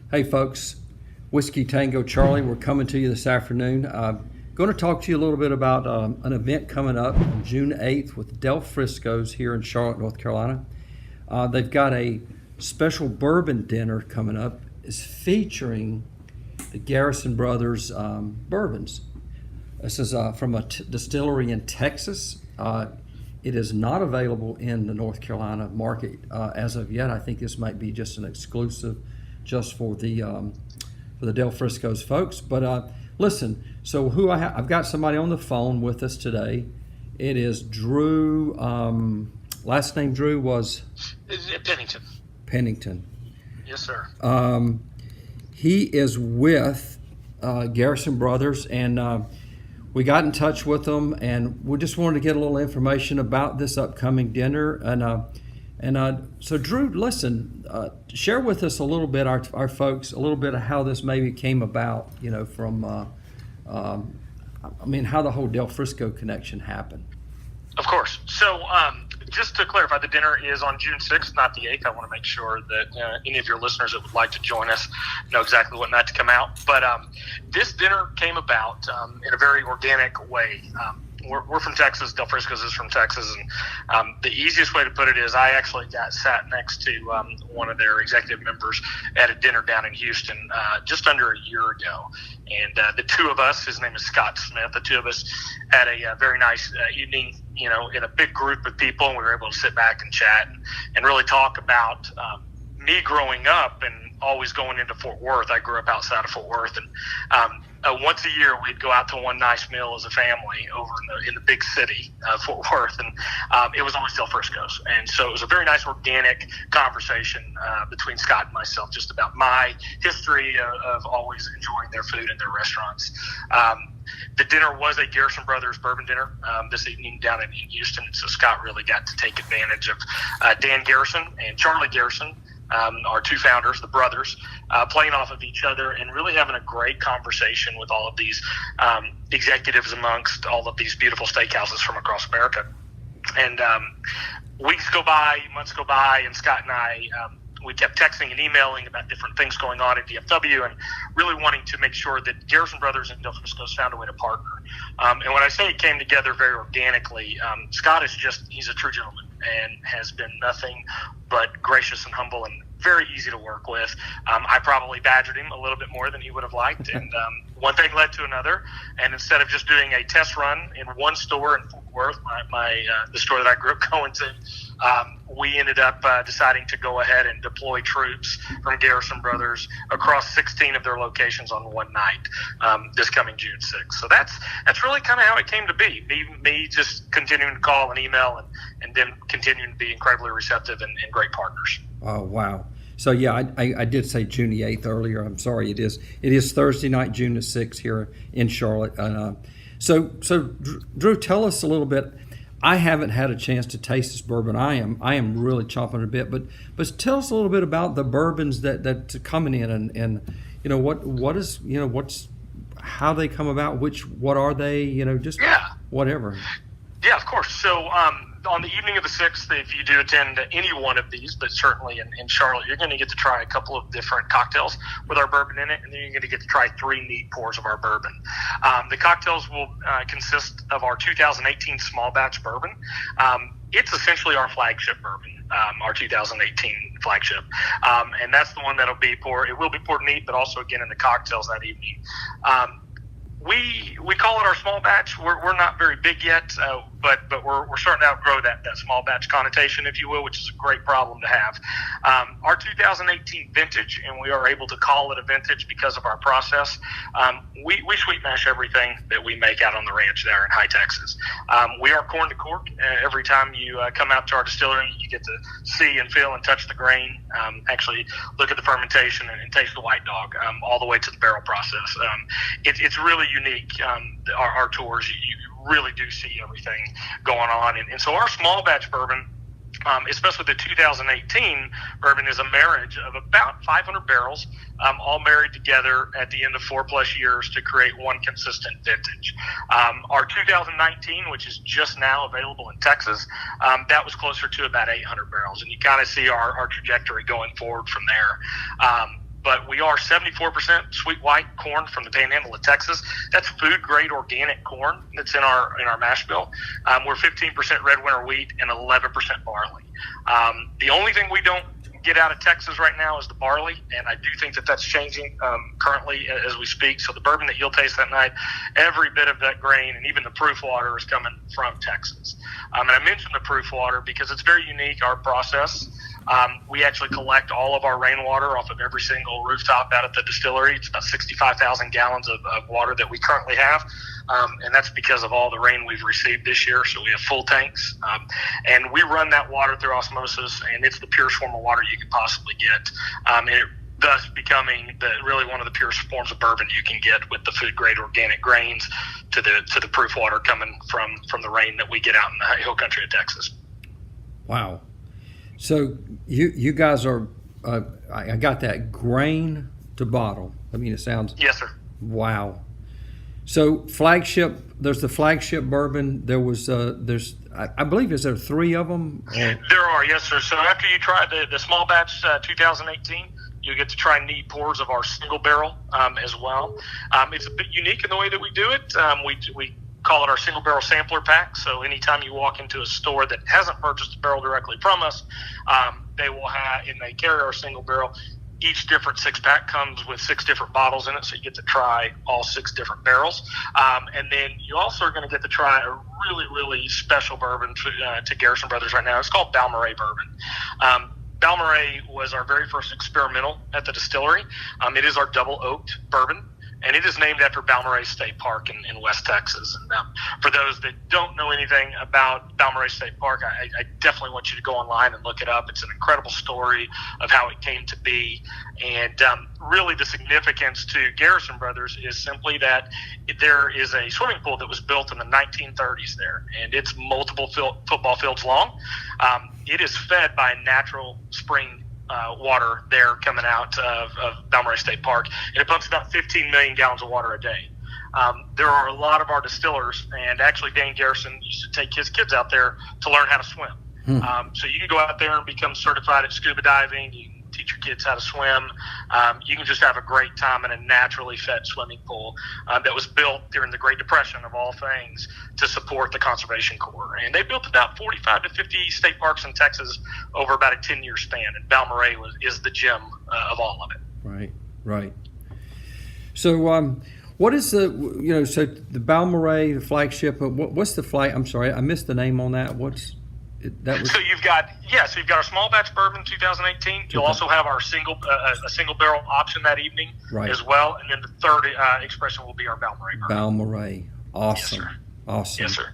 Hey folks, Whiskey Tango Charlie, we're coming to you this afternoon. Going to talk to you a little bit about an event coming up on June 8th with DelFrisco's here in Charlotte, North Carolina. They've got a special bourbon dinner coming up. It's featuring the Garrison Brothers Bourbons. This is from a distillery in Texas. It is not available in the North Carolina market as of yet. I think this might be just an exclusive just for the DelFrisco's folks. But listen, so who I've got somebody on the phone with us today. It is Drew. Last name Drew was Pennington. Pennington. Yes, sir. He is with Garrison Brothers, and we got in touch with them, and we just wanted to get a little information about this upcoming dinner. And so Drew, listen, share with us a little bit, our folks, a little bit of how this maybe came about, from, how the whole DelFrisco connection happened. Of course. So just to clarify, the dinner is on June 6th, not the 8th. I want to make sure that any of your listeners that would like to join us know exactly what night to come out. But this dinner came about in a very organic way. We're from Texas. DelFrisco's is from Texas, and the easiest way to put it is I actually got sat next to one of their executive members at a dinner down in Houston just under a year ago. And the two of us, his name is Scott Smith, the two of us had a very nice evening, in a big group of people, and we were able to sit back and chat and really talk about me growing up and always going into Fort Worth. I grew up outside of Fort Worth, and once a year we'd go out to one nice meal as a family over in the big city of Fort Worth, and it was always DelFrisco's. And so it was a very nice organic conversation between Scott and myself just about my history of always enjoying their food and their restaurants. The dinner was a Garrison Brothers Bourbon dinner this evening down in Houston, and so Scott really got to take advantage of Dan Garrison and Charlie Garrison, our two founders, the brothers, playing off of each other and really having a great conversation with all of these executives amongst all of these beautiful steakhouses from across America. And weeks go by, months go by, and Scott and I, we kept texting and emailing about different things going on at DFW and really wanting to make sure that Garrison Brothers and DelFrisco's found a way to partner. And when I say it came together very organically, Scott is he's a true gentleman and has been nothing but gracious and humble and very easy to work with. I probably badgered him a little bit more than he would have liked, and one thing led to another. And instead of just doing a test run in one store in Fort Worth, the store that I grew up going to, we ended up deciding to go ahead and deploy troops from Garrison Brothers across 16 of their locations on one night this coming June 6th. So that's really kind of how it came to be. Me just continuing to call and email and them continuing to be incredibly receptive and great partners. Oh, wow. So, yeah, I did say June the 8th earlier. I'm sorry. It is Thursday night, June the 6th here in Charlotte. So Drew, tell us a little bit. I haven't had a chance to taste this bourbon. I am really chomping a bit, but tell us a little bit about the bourbons that's coming in and what's how they come about, what are they, whatever. Yeah, of course. So on the evening of the 6th, if you do attend any one of these, but certainly in Charlotte, you're going to get to try a couple of different cocktails with our bourbon in it, and then you're going to get to try 3 neat pours of our bourbon. The cocktails will consist of our 2018 small batch bourbon. It's essentially our flagship bourbon, our 2018 flagship. And that's the one that'll be poured. It will be poured neat, but also, again, in the cocktails that evening. We call it our small batch. We're not very big yet, but we're starting to outgrow that small batch connotation, if you will, which is a great problem to have. Our 2018 vintage, and we are able to call it a vintage because of our process. We sweet mash everything that we make out on the ranch there in High Texas. We are corn to cork. Every time you come out to our distillery, you get to see and feel and touch the grain, actually look at the fermentation and taste the white dog, all the way to the barrel process. It's really unique. Our tours, you really do see everything going on. And so our small batch bourbon especially the 2018 bourbon, is a marriage of about 500 barrels, all married together at the end of 4+ years to create one consistent vintage. Our 2019, which is just now available in Texas, that was closer to about 800 barrels, and you kind of see our trajectory going forward from there. But we are 74% sweet white corn from the Panhandle of Texas. That's food grade organic corn that's in our mash bill. We're 15% red winter wheat and 11% barley. The only thing we don't get out of Texas right now is the barley, and I do think that that's changing currently as we speak. So the bourbon that you'll taste that night, every bit of that grain and even the proof water is coming from Texas. And I mentioned the proof water because it's very unique, our process. We actually collect all of our rainwater off of every single rooftop out at the distillery. It's about 65,000 gallons of water that we currently have, and that's because of all the rain we've received this year. So we have full tanks, and we run that water through osmosis, and it's the purest form of water you could possibly get, and it thus becoming really one of the purest forms of bourbon you can get, with the food grade organic grains to the proof water coming from the rain that we get out in the hill country of Texas. Wow. So you guys are, I got that, grain to bottle. I mean, it sounds. Yes, sir. Wow. So there's the flagship bourbon. I believe, is there 3 of them? There are, yes, sir. So after you try the small batch 2018, you get to try neat pours of our single barrel as well. It's a bit unique in the way that we do it. We call it our single barrel sampler pack. So anytime you walk into a store that hasn't purchased a barrel directly from us, they will have, and they carry our single barrel. Each different 6-pack comes with 6 different bottles in it, so you get to try all 6 different barrels. And then you also are going to get to try a really, really special bourbon to Garrison Brothers right now. It's called Balmorhea Bourbon. Balmorhea was our very first experimental at the distillery. It is our double oaked bourbon, and it is named after Balmorhea State Park in West Texas. And for those that don't know anything about Balmorhea State Park, I definitely want you to go online and look it up. It's an incredible story of how it came to be. And really the significance to Garrison Brothers is simply that there is a swimming pool that was built in the 1930s there, and it's multiple football fields long. It is fed by a natural spring water there coming out of Balmorhea State Park, and it pumps about 15 million gallons of water a day. There are a lot of our distillers, and actually Dan Garrison used to take his kids out there to learn how to swim. So you can go out there and become certified at scuba diving. You can teach your kids how to swim. You can just have a great time in a naturally fed swimming pool that was built during the Great Depression, of all things, to support the Conservation Corps. And they built about 45 to 50 state parks in Texas over about a 10-year span, and Balmorhea is the gem of all of it. Right. So what is so the Balmorhea, the flagship, what's the flag? I'm sorry, I missed the name on that. So you've got our small batch bourbon 2018. You'll also have our single barrel option that evening as well, and then the third expression will be our Balmorhea bourbon. Balmorhea, awesome, yes, sir. Awesome. Yes, sir.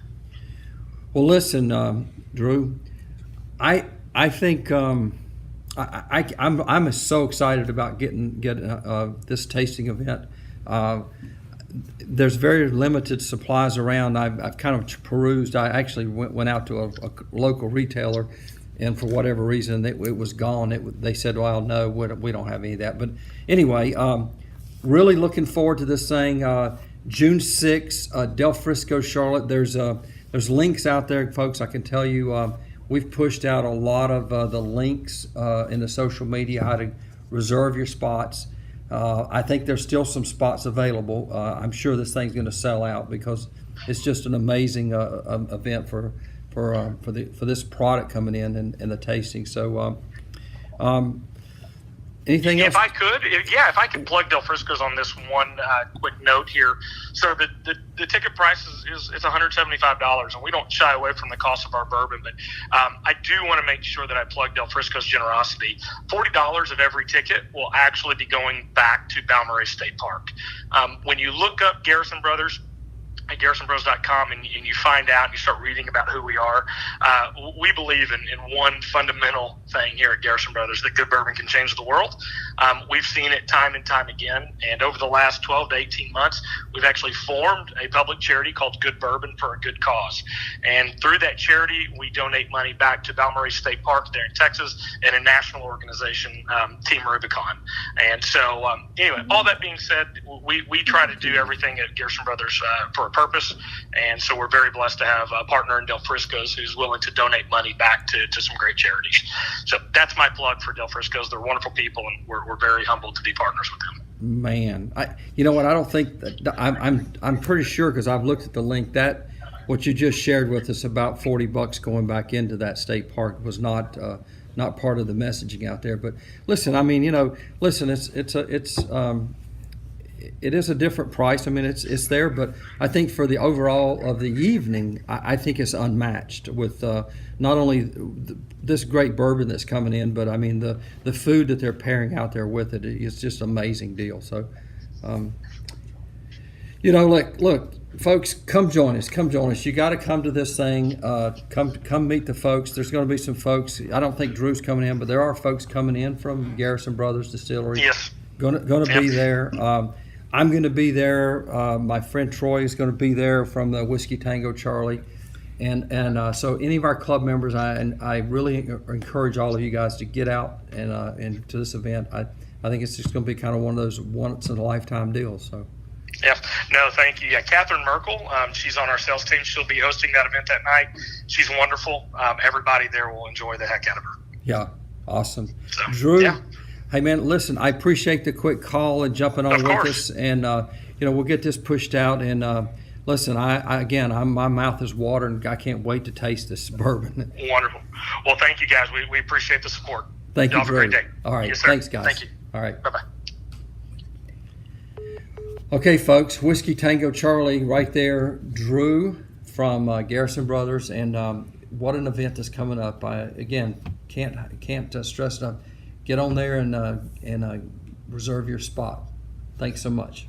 Well, listen, Drew, I think I'm so excited about getting this tasting event. There's very limited supplies around. I've kind of perused. I actually went out to a local retailer, and for whatever reason, it was gone. They said, "Well, no, we don't have any of that." But anyway, really looking forward to this thing. June 6th, DelFrisco's, Charlotte. There's links out there, folks. I can tell you, we've pushed out a lot of the links in the social media, how to reserve your spots. I think there's still some spots available. I'm sure this thing's going to sell out because it's just an amazing event for this product coming in and the tasting. So, anything else? If I could plug DelFrisco's on this one quick note here. So the ticket price is $175, and we don't shy away from the cost of our bourbon, but I do want to make sure that I plug DelFrisco's generosity. $40 of every ticket will actually be going back to Balmorhea State Park. When you look up Garrison Brothers at GarrisonBros.com and you find out and you start reading about who we are, we believe in one fundamental thing here at Garrison Brothers, that good bourbon can change the world. We've seen it time and time again, and over the last 12 to 18 months, we've actually formed a public charity called Good Bourbon for a Good Cause. And through that charity, we donate money back to Balmorhea State Park there in Texas and a national organization, Team Rubicon. And so, anyway, all that being said, we try to do everything at Garrison Brothers for a purpose, and so we're very blessed to have a partner in DelFrisco's who's willing to donate money back to some great charities. So that's my plug for DelFrisco's. They're wonderful people, and we're very humbled to be partners with them. Man, you know what? I don't think that, I'm pretty sure, because I've looked at the link, that what you just shared with us about $40 going back into that state park was not part of the messaging out there. But listen, I mean, listen, it is a different price. I mean, it's there, but I think for the overall of the evening, I think it's unmatched with not only this great bourbon that's coming in, but I mean the food that they're pairing out there with it. It's just an amazing deal. So, look, folks, come join us. Come join us. You got to come to this thing. Come meet the folks. There's going to be some folks. I don't think Drew's coming in, but there are folks coming in from Garrison Brothers Distillery. Yes. Going to be there. I'm going to be there. My friend Troy is going to be there from the Whiskey Tango Charlie, and so any of our club members, I really encourage all of you guys to get out and to this event. I think it's just going to be kind of one of those once in a lifetime deals. So. Yeah, no, thank you. Yeah, Catherine Merkel, she's on our sales team. She'll be hosting that event that night. She's wonderful. Everybody there will enjoy the heck out of her. Yeah, awesome. So, Drew. Yeah. Hey man, listen, I appreciate the quick call and jumping on Of with course. us, and we'll get this pushed out. And listen, my mouth is watering. I can't wait to taste this bourbon. Wonderful. Well, thank you guys. We appreciate the support. Thank you, Y'all have a Drew. great day. All right, Yes, sir. thanks, guys. Thank you. All right. Bye-bye. Okay, folks, Whiskey Tango Charlie right there, Drew from Garrison Brothers, and what an event that's coming up. I can't stress enough. Get on there and reserve your spot. Thanks so much.